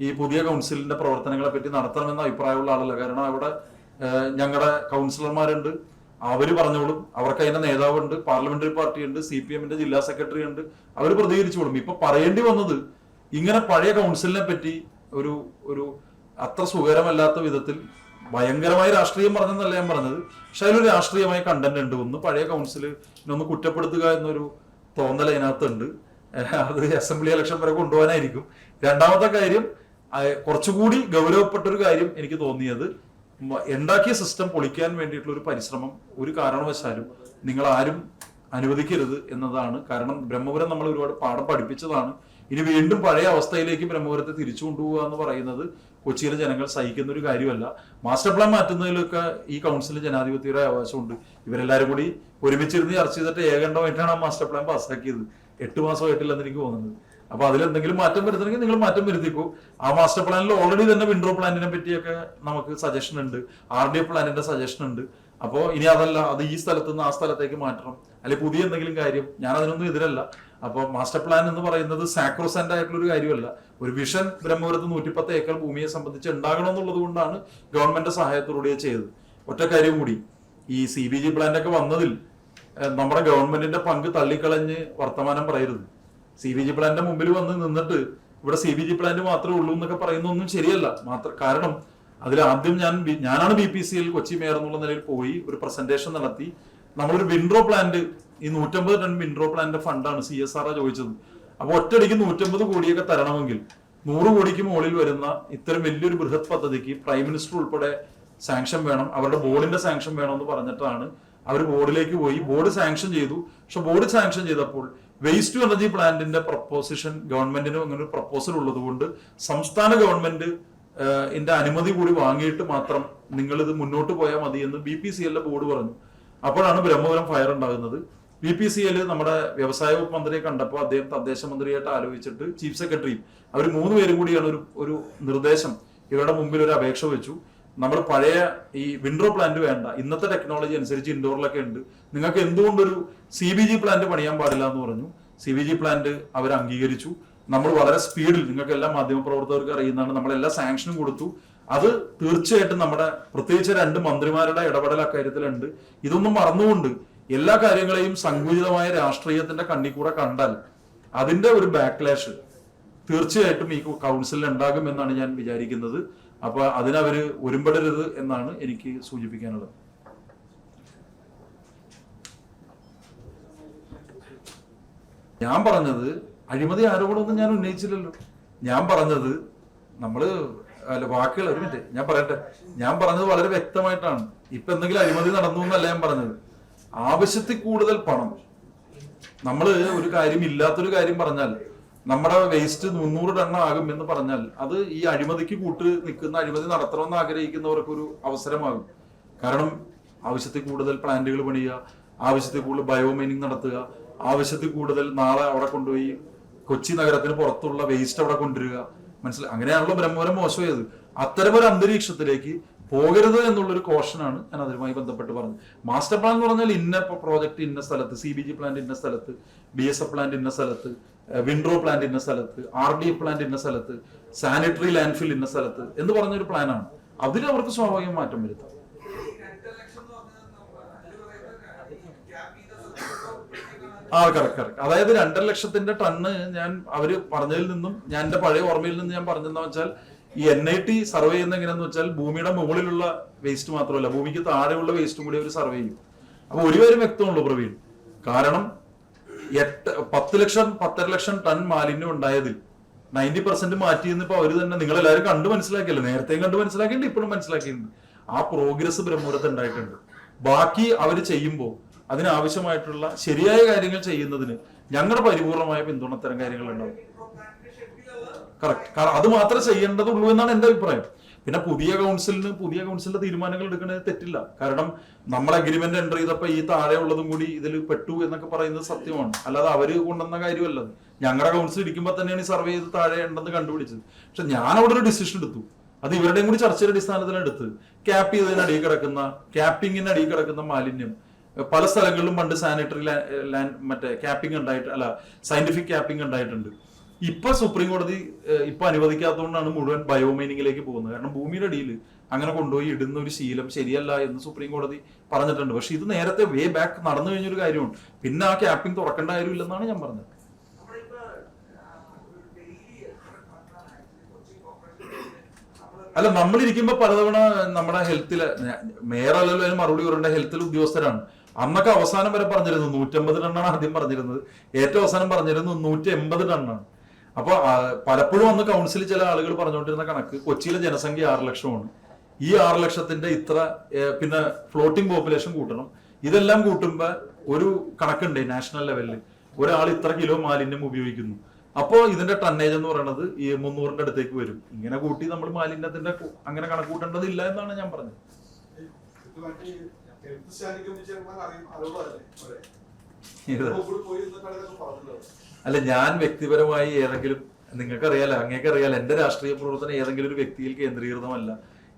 ഈ പുതിയ കൗൺസിലിന്റെ പ്രവർത്തനങ്ങളെ പറ്റി നടത്തണമെന്ന അഭിപ്രായമുള്ള ആളല്ല. കാരണം അവിടെ ഞങ്ങളുടെ കൗൺസിലർമാരുണ്ട്, അവര് പറഞ്ഞോളും. അവർക്ക് അതിന്റെ നേതാവുണ്ട്, പാർലമെന്ററി പാർട്ടി ഉണ്ട്, CPM-ന്റെ ജില്ലാ സെക്രട്ടറി ഉണ്ട്, അവർ പ്രതികരിച്ചോളും. ഇപ്പൊ പറയേണ്ടി വന്നത് ഇങ്ങനെ പഴയ കൗൺസിലിനെ പറ്റി ഒരു ഒരു അത്ര സുഖകരമല്ലാത്ത വിധത്തിൽ ഭയങ്കരമായ രാഷ്ട്രീയം പറഞ്ഞെന്നല്ല ഞാൻ പറഞ്ഞത്. പക്ഷെ അതിലൊരു രാഷ്ട്രീയമായ കണ്ടന്റ് ഉണ്ട്. ഒന്ന്, പഴയ കൗൺസിലിനൊന്ന് കുറ്റപ്പെടുത്തുക എന്നൊരു തോന്നൽ അതിനകത്തുണ്ട്. അത് അസംബ്ലി ഇലക്ഷൻ വരെ കൊണ്ടുപോകാനായിരിക്കും. രണ്ടാമത്തെ കാര്യം, കുറച്ചുകൂടി ഗൗരവപ്പെട്ട ഒരു കാര്യം എനിക്ക് തോന്നിയത്, ഉണ്ടാക്കിയ സിസ്റ്റം പൊളിക്കാൻ വേണ്ടിയിട്ടുള്ള ഒരു പരിശ്രമം ഒരു കാരണവശാലും നിങ്ങൾ ആരും അനുവദിക്കരുത് എന്നതാണ്. കാരണം ബ്രഹ്മപുരം നമ്മൾ ഒരുപാട് പാഠം പഠിപ്പിച്ചതാണ്. ഇനി വീണ്ടും പഴയ അവസ്ഥയിലേക്ക് ബ്രഹ്മപുരത്തെ തിരിച്ചു കൊണ്ടുപോകുക എന്ന് പറയുന്നത് കൊച്ചിയിലെ ജനങ്ങൾ സഹിക്കുന്ന ഒരു കാര്യമല്ല. മാസ്റ്റർ പ്ലാൻ മാറ്റുന്നതിലൊക്കെ ഈ കൗൺസിലിന് ജനാധിപത്യയുടെ അവകാശമുണ്ട്. ഇവരെല്ലാവരും കൂടി ഒരുമിച്ചിരുന്ന് ചർച്ച ചെയ്തിട്ട് ഏകണ്ഠമായിട്ടാണ് ആ മാസ്റ്റർ പ്ലാൻ പാസ്സാക്കിയത്. 8 മാസമായിട്ടില്ലെന്ന് എനിക്ക് തോന്നുന്നത്. അപ്പൊ അതിലെന്തെങ്കിലും മാറ്റം വരുത്തണമെങ്കിൽ നിങ്ങൾ മാറ്റം വരുത്തിക്കോ. ആ മാസ്റ്റർ പ്ലാനിൽ ഓൾറെഡി തന്നെ വിൻഡ്രോ പ്ലാന്റിനെ പറ്റിയൊക്കെ നമുക്ക് സജഷൻ ഉണ്ട്, RDF പ്ലാനിന്റെ സജഷൻ ഉണ്ട്. അപ്പോൾ ഇനി അതല്ല, അത് ഈ സ്ഥലത്ത് നിന്ന് ആ സ്ഥലത്തേക്ക് മാറ്റണം, അല്ലെങ്കിൽ പുതിയ എന്തെങ്കിലും കാര്യം, ഞാൻ അതിനൊന്നും എതിരല്ല. അപ്പോൾ മാസ്റ്റർ പ്ലാൻ എന്ന് പറയുന്നത് സാക്രോസെന്റ് ആയിട്ടുള്ള ഒരു കാര്യമല്ല. ഒരു വിഷൻ ബ്രഹ്മപുരത്ത് 110 ഏക്കർ ഭൂമിയെ സംബന്ധിച്ച് ഉണ്ടാകണം എന്നുള്ളത് കൊണ്ടാണ് ഗവൺമെന്റ് സഹായത്തോടെ ചെയ്തത്. ഒറ്റ കാര്യം കൂടി, ഈ CBG പ്ലാന്റ് ഒക്കെ വന്നതിൽ നമ്മുടെ ഗവൺമെന്റിന്റെ പങ്ക് തള്ളിക്കളഞ്ഞ് വർത്തമാനം പറയരുത്. CBG പ്ലാന്റിന്റെ മുമ്പിൽ വന്ന് നിന്നിട്ട് ഇവിടെ CBG പ്ലാന്റ് മാത്രമേ ഉള്ളൂ എന്നൊക്കെ പറയുന്നൊന്നും ശരിയല്ല. കാരണം അതിൽ ആദ്യം ഞാനാണ് BPCL കൊച്ചി മേയർ എന്നുള്ള നിലയിൽ പോയി ഒരു പ്രസന്റേഷൻ നടത്തി. നമ്മളൊരു വിൻഡ്രോ പ്ലാന്റ്, ഈ 150 ടൺ വിൻഡ്രോ പ്ലാന്റിന്റെ ഫണ്ടാണ് CSR ചോദിച്ചത്. അപ്പൊ ഒറ്റയടിക്ക് 150 കോടിയൊക്കെ തരണമെങ്കിൽ 100 കോടിക്ക് മുകളിൽ വരുന്ന ഇത്തരം വലിയൊരു ബൃഹത് പദ്ധതിക്ക് പ്രൈം മിനിസ്റ്റർ ഉൾപ്പെടെ സാങ്ഷൻ വേണം, അവരുടെ ബോർഡിന്റെ സാങ്ഷൻ വേണം എന്ന് പറഞ്ഞിട്ടാണ് അവർ ബോർഡിലേക്ക് പോയി. ബോർഡ് സാങ്ഷൻ ചെയ്തു. പക്ഷെ ബോർഡ് സാങ്ഷൻ ചെയ്തപ്പോൾ വേസ്റ്റ് ടു എനർജി പ്ലാന്റിന്റെ പ്രപ്പോസിഷൻ ഗവൺമെന്റിന് അങ്ങനെ ഒരു പ്രപ്പോസൽ ഉള്ളത് കൊണ്ട് സംസ്ഥാന ഗവൺമെന്റ് അനുമതി കൂടി വാങ്ങിയിട്ട് മാത്രം നിങ്ങൾ ഇത് മുന്നോട്ട് പോയാൽ മതി എന്ന് BPCL ബോർഡ് പറഞ്ഞു. അപ്പോഴാണ് ബ്രഹ്മപുരം ഫയർ ഉണ്ടാകുന്നത്. BPCL നമ്മുടെ വ്യവസായ വകുപ്പ് മന്ത്രിയെ കണ്ടപ്പോൾ അദ്ദേഹം തദ്ദേശ മന്ത്രിയായിട്ട് ആലോചിച്ചിട്ട് ചീഫ് സെക്രട്ടറിയും അവർ 3 പേരും കൂടിയാണ് ഒരു നിർദ്ദേശം ഇവരുടെ മുമ്പിൽ ഒരു അപേക്ഷ വെച്ചു. നമ്മൾ പഴയ ഈ വിൻഡ്രോ പ്ലാന്റ് വേണ്ട, ഇന്നത്തെ ടെക്നോളജി അനുസരിച്ച് ഇൻഡോറിലൊക്കെ ഉണ്ട്, നിങ്ങൾക്ക് എന്തുകൊണ്ടൊരു CBG പ്ലാന്റ് പണിയാൻ പാടില്ല എന്ന് പറഞ്ഞു. CBG പ്ലാന്റ് അവർ അംഗീകരിച്ചു. നമ്മൾ വളരെ സ്പീഡിൽ, നിങ്ങൾക്ക് എല്ലാ മാധ്യമപ്രവർത്തകർക്ക് അറിയുന്നതാണ്, നമ്മളെല്ലാ സാങ്ഷനും കൊടുത്തു. അത് തീർച്ചയായിട്ടും നമ്മുടെ പ്രത്യേകിച്ച് 2 മന്ത്രിമാരുടെ ഇടപെടൽ അക്കാര്യത്തിലുണ്ട്. ഇതൊന്നും മറന്നുകൊണ്ട് എല്ലാ കാര്യങ്ങളെയും സങ്കുചിതമായ രാഷ്ട്രീയത്തിന്റെ കണ്ണിൽ കൂടെ കണ്ടാൽ അതിന്റെ ഒരു ബാക്ക്ലാഷ് തീർച്ചയായിട്ടും ഈ കൗൺസിലിൽ ഉണ്ടാകും എന്നാണ് ഞാൻ വിചാരിക്കുന്നത്. അപ്പൊ അതിനവര് ഒരുമ്പെടരുത് എന്നാണ് എനിക്ക് സൂചിപ്പിക്കാനുള്ളത്. ഞാൻ പറഞ്ഞത് അഴിമതി ആരോപണമൊന്നും ഞാൻ ഉന്നയിച്ചില്ലല്ലോ. ഞാൻ പറഞ്ഞത് വാക്കുകൾ ഒരു മിനിറ്റ് ഞാൻ പറയട്ടെ. ഞാൻ പറഞ്ഞത് വളരെ വ്യക്തമായിട്ടാണ്. ഇപ്പൊ എന്തെങ്കിലും അഴിമതി നടന്നു എന്നല്ല ഞാൻ പറഞ്ഞത്. ആവശ്യത്തിൽ കൂടുതൽ പണം, നമ്മൾ ഒരു കാര്യം ഇല്ലാത്തൊരു കാര്യം പറഞ്ഞാൽ, നമ്മുടെ വേസ്റ്റ് 300 ടൺ ആകും എന്ന് പറഞ്ഞാൽ അത് ഈ അഴിമതിക്ക് കൂട്ട് നിൽക്കുന്ന, അഴിമതി നടത്തണമെന്ന് ആഗ്രഹിക്കുന്നവർക്കൊരു അവസരമാകും. കാരണം ആവശ്യത്തിൽ കൂടുതൽ പ്ലാന്റുകൾ പണിയുക, ആവശ്യത്തിൽ കൂടുതൽ ബയോമൈനിങ് നടത്തുക, ആവശ്യത്തിൽ കൂടുതൽ നാളെ അവിടെ കൊണ്ടുപോയി കൊച്ചി നഗരത്തിന് പുറത്തുള്ള വേസ്റ്റ് അവിടെ കൊണ്ടുവരിക. അങ്ങനെയാണല്ലോ ബ്രഹ്മപുരം മോശമായത്. അത്തരമൊരു അന്തരീക്ഷത്തിലേക്ക് പോകരുത് എന്നുള്ളൊരു കോഷനാണ് ഞാൻ അതുമായി ബന്ധപ്പെട്ട് പറഞ്ഞത്. മാസ്റ്റർ പ്ലാൻ എന്ന് പറഞ്ഞാൽ ഇന്ന പ്രോജക്ട് ഇന്ന സ്ഥലത്ത്, CBG പ്ലാന്റ് ഇന്ന സ്ഥലത്ത്, BSF പ്ലാന്റ് ഇന്ന സ്ഥലത്ത്, വിൻഡ്രോ പ്ലാന്റ് ഇന്ന സ്ഥലത്ത്, RDF പ്ലാന്റ് ഇന്ന സ്ഥലത്ത്, സാനിറ്ററി ലാൻഡ്ഫിൽ ഇന്ന സ്ഥലത്ത് എന്ന് പറഞ്ഞൊരു പ്ലാനാണ്. അതിൽ അവർക്ക് സ്വാഭാവികം മാറ്റം വരുത്താം. കറക്റ്റ്. അതായത് 2.5 ലക്ഷത്തിന്റെ ടണ്ണ് ഞാൻ അവര് പറഞ്ഞതിൽ നിന്നും, ഞാൻ എന്റെ പഴയ ഓർമ്മയിൽ നിന്ന് ഞാൻ പറഞ്ഞെന്ന് വെച്ചാൽ, ഈ NIT സർവേ ചെയ്യുന്ന എങ്ങനെയാന്ന് വെച്ചാൽ ഭൂമിയുടെ മുകളിലുള്ള വേസ്റ്റ് മാത്രമല്ല, ഭൂമിക്ക് താഴെയുള്ള വേസ്റ്റും കൂടി അവർ സർവേ ചെയ്യും. അപ്പൊ ഒരു കാര്യം വ്യക്തമുള്ളൂ പ്രവീൺ, കാരണം 10 ലക്ഷം 10.5 ലക്ഷം ടൺ മാലിന്യം ഉണ്ടായതിൽ 90% മാറ്റിയെന്ന് ഇപ്പൊ അവര് തന്നെ, നിങ്ങളെല്ലാവരും കണ്ടു മനസ്സിലാക്കിയല്ലോ, നേരത്തെയും കണ്ടു മനസ്സിലാക്കിയിട്ടുണ്ട്, ഇപ്പോഴും മനസ്സിലാക്കിയിട്ടുണ്ട്. ആ പ്രോഗ്രസ് ബ്രഹ്മപുരത്ത് ഉണ്ടായിട്ടുണ്ട്. ബാക്കി അവർ ചെയ്യുമ്പോൾ അതിനാവശ്യമായിട്ടുള്ള ശരിയായ കാര്യങ്ങൾ ചെയ്യുന്നതിന് ഞങ്ങളുടെ പരിപൂർണമായ പിന്തുണ തരം കാര്യങ്ങൾ ഉണ്ടാവും. കറക്റ്റ്. അത് മാത്രമേ ചെയ്യേണ്ടതുള്ളൂ എന്നാണ് എന്റെ അഭിപ്രായം. പിന്നെ പുതിയ കൗൺസിലിന്റെ തീരുമാനങ്ങൾ എടുക്കുന്നത് തെറ്റില്ല. കാരണം നമ്മൾ അഗ്രിമെന്റ് എൻ്റർ ചെയ്തപ്പോ ഈ താഴെ ഉള്ളതും കൂടി ഇതിൽ പെട്ടു എന്നൊക്കെ പറയുന്നത് സത്യമാണ്. അല്ലാതെ അവര് കൊണ്ടുവന്ന കാര്യമല്ലത്. ഞങ്ങളുടെ കൗൺസിൽ ഇരിക്കുമ്പോൾ തന്നെയാണ് ഈ സർവേ ചെയ്ത് താഴെ ഉണ്ടെന്ന് കണ്ടുപിടിച്ചത്. പക്ഷെ ഞാൻ അവിടെ ഒരു ഡിസിഷൻ എടുത്തു. അത് ഇവരുടെയും കൂടി ചർച്ചയുടെ അടിസ്ഥാനത്തിലാണ് എടുത്തത്. ക്യാപ്പിങ്ങിന് അടിയിൽ കിടക്കുന്ന മാലിന്യം പല സ്ഥലങ്ങളിലും പണ്ട് സാനിറ്ററി മറ്റേ ക്യാപ്പിംഗ് സയന്റിഫിക് ക്യാപ്പിംഗ് ഉണ്ടായിട്ടുണ്ട്. ഇപ്പൊ സുപ്രീം കോടതി ഇപ്പൊ അനുവദിക്കാത്തതുകൊണ്ടാണ് മുഴുവൻ ബയോമൈനിങ്ങിലേക്ക് പോകുന്നത്. കാരണം ഭൂമിയുടെ അടിയിൽ അങ്ങനെ കൊണ്ടുപോയി ഇടുന്ന ഒരു ശീലം ശരിയല്ല എന്ന് സുപ്രീം കോടതി പറഞ്ഞിട്ടുണ്ട്. പക്ഷെ ഇത് നേരത്തെ വേ ബാക്ക് നടന്നു കഴിഞ്ഞൊരു കാര്യമാണ്. പിന്നെ ആ ക്യാപ്പിംഗ് തുറക്കേണ്ട കാര്യമില്ലെന്നാണ് ഞാൻ പറഞ്ഞത്. അല്ല, നമ്മളിരിക്കുമ്പോ പലതവണ നമ്മുടെ ഹെൽത്തില് മേയറല്ലല്ലോ അതിന് മറുപടി പറയേണ്ട, ഹെൽത്തിൽ ഉദ്യോഗസ്ഥരാണ്. അന്നൊക്കെ അവസാനം വരെ പറഞ്ഞിരുന്നു 150 ടണ്ണാണ് ആദ്യം പറഞ്ഞിരുന്നത്. ഏറ്റവും അവസാനം പറഞ്ഞിരുന്നത് 180 ടണ്ണാണ്. അപ്പൊ പലപ്പോഴും അന്ന് കൗൺസിലിൽ ചില ആളുകൾ പറഞ്ഞുകൊണ്ടിരുന്ന കണക്ക് കൊച്ചിയിലെ ജനസംഖ്യ 6 ലക്ഷമാണ്. ഈ 6 ലക്ഷത്തിന്റെ ഇത്ര പിന്നെ ഫ്ലോട്ടിംഗ് പോപ്പുലേഷൻ കൂട്ടണം. ഇതെല്ലാം കൂട്ടുമ്പോ ഒരു കണക്കുണ്ട് നാഷണൽ ലെവലിൽ, ഒരാൾ ഇത്ര കിലോ മാലിന്യം ഉപയോഗിക്കുന്നു. അപ്പോൾ ഇതിന്റെ ടണ്ണേജ് എന്ന് പറയുന്നത് ഈ 300ന്റെ അടുത്തേക്ക് വരും. ഇങ്ങനെ കൂട്ടി നമ്മൾ മാലിന്യത്തിന്റെ അങ്ങനെ കണക്ക് കൂട്ടേണ്ടതില്ല എന്നാണ് ഞാൻ പറഞ്ഞത്. അല്ല, ഞാൻ വ്യക്തിപരമായി ഏതെങ്കിലും, നിങ്ങൾക്കറിയാലോ, അങ്ങേക്കറിയാലോ, എന്റെ രാഷ്ട്രീയ പ്രവർത്തനം ഏതെങ്കിലും ഒരു വ്യക്തിയിൽ കേന്ദ്രീകൃതമല്ല.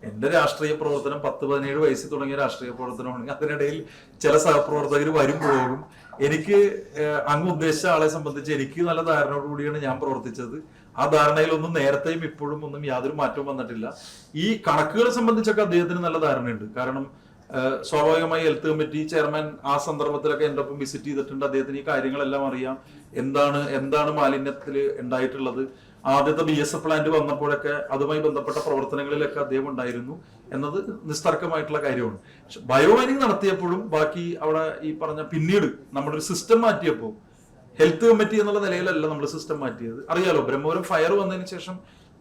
എന്റെ രാഷ്ട്രീയ പ്രവർത്തനം 10-17 വയസ്സിൽ തുടങ്ങിയ രാഷ്ട്രീയ പ്രവർത്തനമാണ്. അതിനിടയിൽ ചില സഹപ്രവർത്തകർ വരും പോകും. എനിക്ക് അങ്ങ് ഉദ്ദേശിച്ച ആളെ സംബന്ധിച്ച് എനിക്ക് നല്ല ധാരണയോടുകൂടിയാണ് ഞാൻ പ്രവർത്തിച്ചത്. ആ ധാരണയിലൊന്നും നേരത്തെയും ഇപ്പോഴും ഒന്നും യാതൊരു മാറ്റവും വന്നിട്ടില്ല. ഈ കണക്കുകളെ സംബന്ധിച്ചൊക്കെ അദ്ദേഹത്തിന് നല്ല ധാരണയുണ്ട്. കാരണം സ്വാഭാവികമായി ഹെൽത്ത് കമ്മിറ്റി ചെയർമാൻ ആ സന്ദർഭത്തിലൊക്കെ എൻ്റെ ഒപ്പം വിസിറ്റ് ചെയ്തിട്ടുണ്ട്. അദ്ദേഹത്തിന് ഈ കാര്യങ്ങളെല്ലാം അറിയാം. എന്താണ് മാലിന്യത്തിൽ ഉണ്ടായിട്ടുള്ളത്. ആദ്യത്തെ BSF പ്ലാന്റ് വന്നപ്പോഴൊക്കെ അതുമായി ബന്ധപ്പെട്ട പ്രവർത്തനങ്ങളിലൊക്കെ അദ്ദേഹം ഉണ്ടായിരുന്നു എന്നത് നിസ്തർക്കമായിട്ടുള്ള കാര്യമാണ്. ബയോമൈനിങ് നടത്തിയപ്പോഴും ബാക്കി അവിടെ ഈ പറഞ്ഞ പിന്നീട് നമ്മളൊരു സിസ്റ്റം മാറ്റിയപ്പോൾ, ഹെൽത്ത് കമ്മിറ്റി എന്നുള്ള നിലയിലല്ല നമ്മൾ സിസ്റ്റം മാറ്റിയത്. അറിയാലോ, ബ്രഹ്മപുരം ഫയർ വന്നതിന് ശേഷം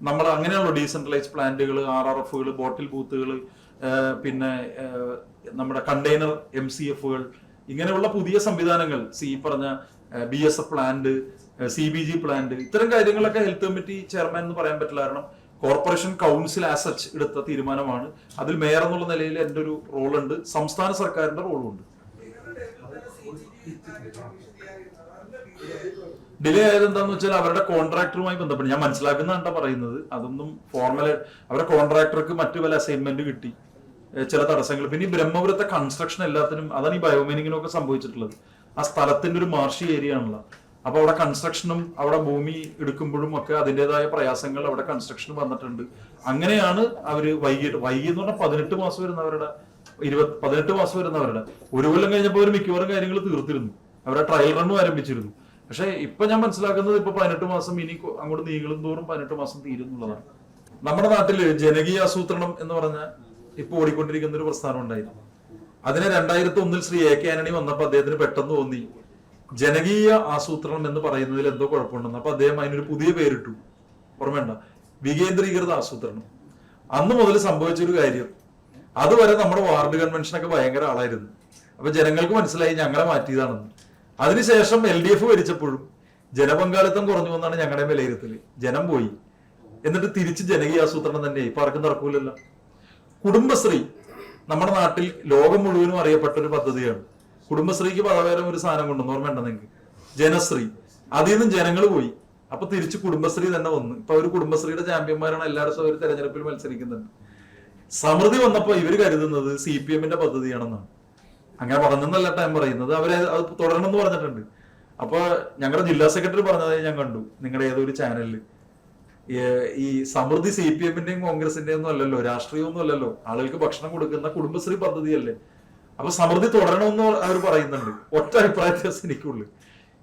നമ്മൾ അങ്ങനെയുള്ള ഡീസെൻട്രലൈസ്ഡ് പ്ലാന്റുകൾ, RRFകൾ, ബോട്ടിൽ ബൂത്തുകൾ, പിന്നെ നമ്മുടെ കണ്ടെയ്നർ MCFകൾ, ഇങ്ങനെയുള്ള പുതിയ സംവിധാനങ്ങൾ, പറഞ്ഞ BSF പ്ലാന്റ്, CBG പ്ലാന്റ്, ഇത്തരം കാര്യങ്ങളൊക്കെ ഹെൽത്ത് കമ്മിറ്റി ചെയർമാൻ എന്ന് പറയാൻ പറ്റില്ല. കാരണം കോർപ്പറേഷൻ കൗൺസിൽ ആസച്ച് എടുത്ത തീരുമാനമാണ്. അതിൽ മേയർ എന്നുള്ള നിലയിൽ എൻ്റെ ഒരു റോളുണ്ട്, സംസ്ഥാന സർക്കാരിന്റെ റോളുണ്ട്. ഡിലേ ആയത് എന്താന്ന് വെച്ചാൽ അവരുടെ കോൺട്രാക്ടറുമായി ബന്ധപ്പെട്ട് ഞാൻ മനസ്സിലാക്കുന്നതാണ് പറയുന്നത്. അതൊന്നും ഫോർമൽ, അവരുടെ കോൺട്രാക്ടർക്ക് മറ്റു പല അസൈൻമെന്റ് കിട്ടി, ചില തടസ്സങ്ങൾ. പിന്നെ ഈ ബ്രഹ്മപുരത്തെ കൺസ്ട്രക്ഷൻ എല്ലാത്തിനും, അതാണ് ഈ ബയോമൈനിങ്ങിനൊക്കെ സംഭവിച്ചിട്ടുള്ളത്. ആ സ്ഥലത്തിന്റെ ഒരു മാർഷി ഏരിയ ആണല്ലോ. അപ്പൊ അവിടെ കൺസ്ട്രക്ഷനും അവിടെ ഭൂമി എടുക്കുമ്പോഴും ഒക്കെ അതിൻ്റെതായ പ്രയാസങ്ങൾ അവിടെ കൺസ്ട്രക്ഷൻ വന്നിട്ടുണ്ട്. അങ്ങനെയാണ് അവര് വൈകി എന്ന് പറഞ്ഞാൽ 18 മാസം വരുന്നവരുടെ 18 മാസം വരുന്നവരുടെ 1 കൊല്ലം കഴിഞ്ഞപ്പോൾ അവർ മിക്കവാറും കാര്യങ്ങൾ തീർത്തിരുന്നു. അവരുടെ ട്രയൽ റണ്ണും ആരംഭിച്ചിരുന്നു. പക്ഷെ ഇപ്പൊ ഞാൻ മനസ്സിലാക്കുന്നത് ഇപ്പൊ 18 മാസം ഇനി അങ്ങോട്ട് നീളും തോറും 18 മാസം തീരുന്നുള്ളതാണ്. നമ്മുടെ നാട്ടില് ജനകീയ ആസൂത്രണം എന്ന് പറഞ്ഞ ഇപ്പൊ ഓടിക്കൊണ്ടിരിക്കുന്ന ഒരു പ്രസ്ഥാനം ഉണ്ടായിരുന്നു. അതിനെ 2001 ശ്രീ AK ആന്റണി വന്നപ്പോൾ അദ്ദേഹത്തിന് പെട്ടെന്ന് തോന്നി ജനകീയ ആസൂത്രണം എന്ന് പറയുന്നതിൽ എന്തോ കുഴപ്പമുണ്ടെന്ന്. അപ്പൊ അദ്ദേഹം അതിനൊരു പുതിയ പേരിട്ടു, ഓർമ്മയുണ്ട, വികേന്ദ്രീകൃത ആസൂത്രണം. അന്ന് മുതൽ സംഭവിച്ചൊരു കാര്യം, അതുവരെ നമ്മുടെ വാർഡ് കൺവെൻഷനൊക്കെ ഭയങ്കര ആളായിരുന്നു. അപ്പൊ ജനങ്ങൾക്ക് മനസ്സിലായി ഞങ്ങളെ മാറ്റിയതാണെന്ന്. അതിനുശേഷം LDF ഭരിച്ചപ്പോഴും ജനപങ്കാളിത്തം കുറഞ്ഞു എന്നാണ് ഞങ്ങളുടെ വിലയിരുത്തല്. ജനം പോയി, എന്നിട്ട് തിരിച്ച് ജനകീയ ആസൂത്രണം തന്നെയായി. ഇപ്പൊ ആർക്കും നടക്കൂലല്ലോ. കുടുംബശ്രീ നമ്മുടെ നാട്ടിൽ ലോകം മുഴുവനും അറിയപ്പെട്ട ഒരു പദ്ധതിയാണ്. കുടുംബശ്രീക്ക് പകരം ഒരു സാധനം കൊണ്ടുവന്നു, ഓർമ്മയുണ്ടോ നിങ്ങൾക്ക്? ജനശ്രീ. അതിൽ നിന്നും ജനങ്ങൾ പോയി. അപ്പൊ തിരിച്ച് കുടുംബശ്രീ തന്നെ വന്നു. ഇപ്പൊ അവർ കുടുംബശ്രീയുടെ ചാമ്പ്യന്മാരാണ്. എല്ലായിടത്തും അവർ തെരഞ്ഞെടുപ്പിൽ മത്സരിക്കുന്നുണ്ട്. സമൃദ്ധി വന്നപ്പോ ഇവര് കരുതുന്നത് CPM-ന്റെ പദ്ധതിയാണെന്നാണ്. അങ്ങനെ പറഞ്ഞെന്നല്ല ഞാൻ പറയുന്നത്, അവരെ അത് തുടരണമെന്ന് പറഞ്ഞിട്ടുണ്ട്. അപ്പൊ ഞങ്ങളുടെ ജില്ലാ സെക്രട്ടറി പറഞ്ഞതായി ഞാൻ കണ്ടു നിങ്ങളുടെ ഏതൊരു ചാനലിൽ. ഈ സമൃദ്ധി CPM-ന്റെയും കോൺഗ്രസിന്റെയും ഒന്നും അല്ലല്ലോ, രാഷ്ട്രീയമൊന്നും അല്ലല്ലോ, ആളുകൾക്ക് ഭക്ഷണം കൊടുക്കുന്ന കുടുംബശ്രീ പദ്ധതിയല്ലേ. അപ്പൊ സമൃദ്ധി തുടരണമെന്ന് അവർ പറയുന്നുണ്ട്. ഒറ്റ അഭിപ്രായ വ്യത്യാസം എനിക്കുള്ളു.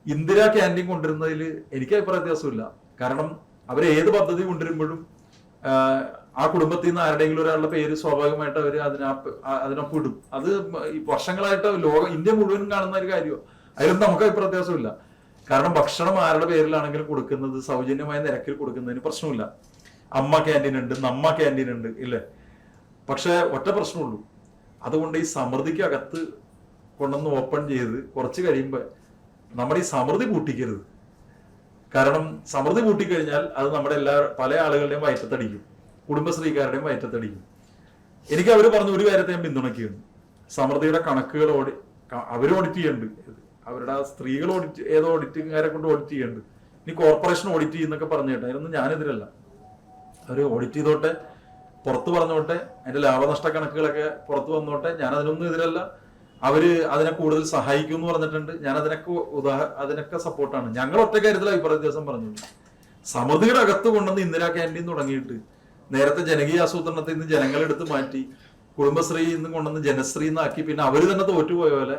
ഇന്ദിരാ ക്യാൻറ്റീൻ കൊണ്ടുവരുന്നതിൽ എനിക്ക് അഭിപ്രായ വ്യത്യാസമില്ല. കാരണം അവർ ഏത് പദ്ധതി കൊണ്ടുവരുമ്പോഴും ആ കുടുംബത്തിൽ നിന്ന് ആരുടെയെങ്കിലും ഒരാളുടെ പേര് സ്വാഭാവികമായിട്ട് അവർ അതിനൊപ്പം ഇടും. അത് ഈ വർഷങ്ങളായിട്ട് ഇന്ത്യ മുഴുവൻ കാണുന്ന ഒരു കാര്യമാണ്. അതിലൊന്നും നമുക്ക് അഭിപ്രായ വ്യത്യാസമില്ല. കാരണം ഭക്ഷണം ആരുടെ പേരിലാണെങ്കിലും കൊടുക്കുന്നത് സൗജന്യമായ നിരക്കിൽ കൊടുക്കുന്നതിന് പ്രശ്നമില്ല. അമ്മ ക്യാൻറ്റീൻ ഉണ്ട്, നമ്മ ക്യാൻറ്റീൻ ഉണ്ട്, ഇല്ലേ? പക്ഷെ ഒറ്റ പ്രശ്നമുള്ളൂ, അതുകൊണ്ട് ഈ സമൃദ്ധിക്ക് അകത്ത് കൊണ്ടുവന്ന് ഓപ്പൺ ചെയ്ത് കുറച്ച് കഴിയുമ്പോൾ നമ്മുടെ ഈ സമൃദ്ധി പൂട്ടിക്കരുത്. കാരണം സമൃദ്ധി പൂട്ടിക്കഴിഞ്ഞാൽ അത് നമ്മുടെ പല ആളുകളുടെയും വയറ്റത്തടിക്കും, കുടുംബശ്രീക്കാരുടെയും വയറ്റത്തടിക്കും. എനിക്ക് അവർ പറഞ്ഞ ഒരു കാര്യത്തെ ഞാൻ പിന്തുണയ്ക്കുകയാണ്. സമൃദ്ധിയുടെ കണക്കുകൾ അവർ ഓഡിറ്റ് ചെയ്യുന്നുണ്ട്, അവരുടെ സ്ത്രീകൾ ഏതോ ഓഡിറ്റിംഗുകാരെ കൊണ്ട് ഓഡിറ്റ് ചെയ്യുന്നുണ്ട്. ഇനി കോർപ്പറേഷൻ ഓഡിറ്റ് ചെയ്യുന്നൊക്കെ പറഞ്ഞു കേട്ടോ, അതിനൊന്നും ഞാനെതിരല്ല. അവർ ഓഡിറ്റ് ചെയ്തോട്ടെ, പുറത്ത് പറഞ്ഞോട്ടെ, അതിന്റെ ലാഭനഷ്ട കണക്കുകളൊക്കെ പുറത്ത് വന്നോട്ടെ, ഞാൻ അതിനൊന്നും എതിരല്ല. അവര് അതിനെ കൂടുതൽ സഹായിക്കും എന്ന് പറഞ്ഞിട്ടുണ്ട്, ഞാൻ അതിനൊക്കെ സപ്പോർട്ടാണ്. ഞങ്ങൾ ഒറ്റ കാര്യത്തിൽ അഭിപ്രായ വ്യത്യാസം പറഞ്ഞു. സമൃദ്ധിയുടെ അകത്ത് കൊണ്ടുവന്ന് ഇന്ദിരാ ക്യാൻറ്റീൻ തുടങ്ങിയിട്ട് നേരത്തെ ജനകീയ ആസൂത്രണത്തിൽ നിന്ന് ജനങ്ങളെടുത്ത് മാറ്റി കുടുംബശ്രീ നിന്ന് കൊണ്ടുവന്ന് ജനശ്രീ എന്നാക്കി, പിന്നെ അവര് തന്നെ തോറ്റുപോയ പോലെ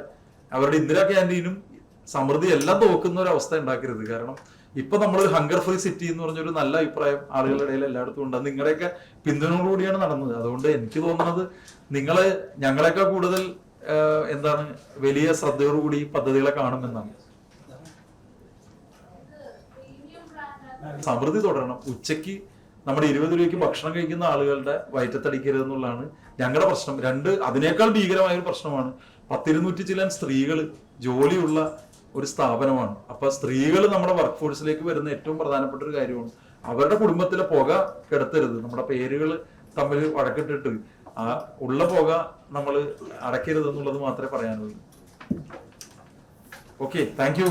അവരുടെ ഇന്ദിരാ ക്യാൻറ്റീനും സമൃദ്ധി എല്ലാം തോക്കുന്ന ഒരു അവസ്ഥ ഉണ്ടാക്കരുത്. കാരണം ഇപ്പൊ നമ്മൾ ഹങ്കർ ഫ്രീ സിറ്റി എന്ന് പറഞ്ഞൊരു നല്ല അഭിപ്രായം ആളുകളുടെ ഇടയിൽ എല്ലായിടത്തും ഉണ്ട്. അത് നിങ്ങളുടെയൊക്കെ പിന്തുണയോടുകൂടിയാണ് നടന്നത്. അതുകൊണ്ട് എനിക്ക് തോന്നുന്നത് നിങ്ങള് ഞങ്ങളെക്കാൾ കൂടുതൽ വലിയ ശ്രദ്ധയോടുകൂടി പദ്ധതികളെ കാണുമെന്നാണ്. സമൃദ്ധി തുടരണം. ഉച്ചയ്ക്ക് നമ്മുടെ 20 രൂപയ്ക്ക് ഭക്ഷണം കഴിക്കുന്ന ആളുകളുടെ വയറ്റത്തടിക്കരുത് എന്നുള്ളതാണ് ഞങ്ങളുടെ പ്രശ്നം. അതിനേക്കാൾ ഭീകരമായ ഒരു പ്രശ്നമാണ് 100-200 ചില സ്ത്രീകൾ ജോലിയുള്ള ഒരു സ്ഥാപനമാണ്. അപ്പൊ സ്ത്രീകൾ നമ്മുടെ വർക്ക് ഫോഴ്സിലേക്ക് വരുന്ന ഏറ്റവും പ്രധാനപ്പെട്ട ഒരു കാര്യമാണ്. അവരുടെ കുടുംബത്തിലെ പുക കെടുത്തരുത്. നമ്മുടെ പേരുകൾ തമ്മിൽ വഴക്കിട്ടിട്ട് ആ ഉള്ള പുക നമ്മൾ അടയ്ക്കരുത് എന്നുള്ളത് മാത്രമേ പറയാനുള്ളൂ. Okay, thank you.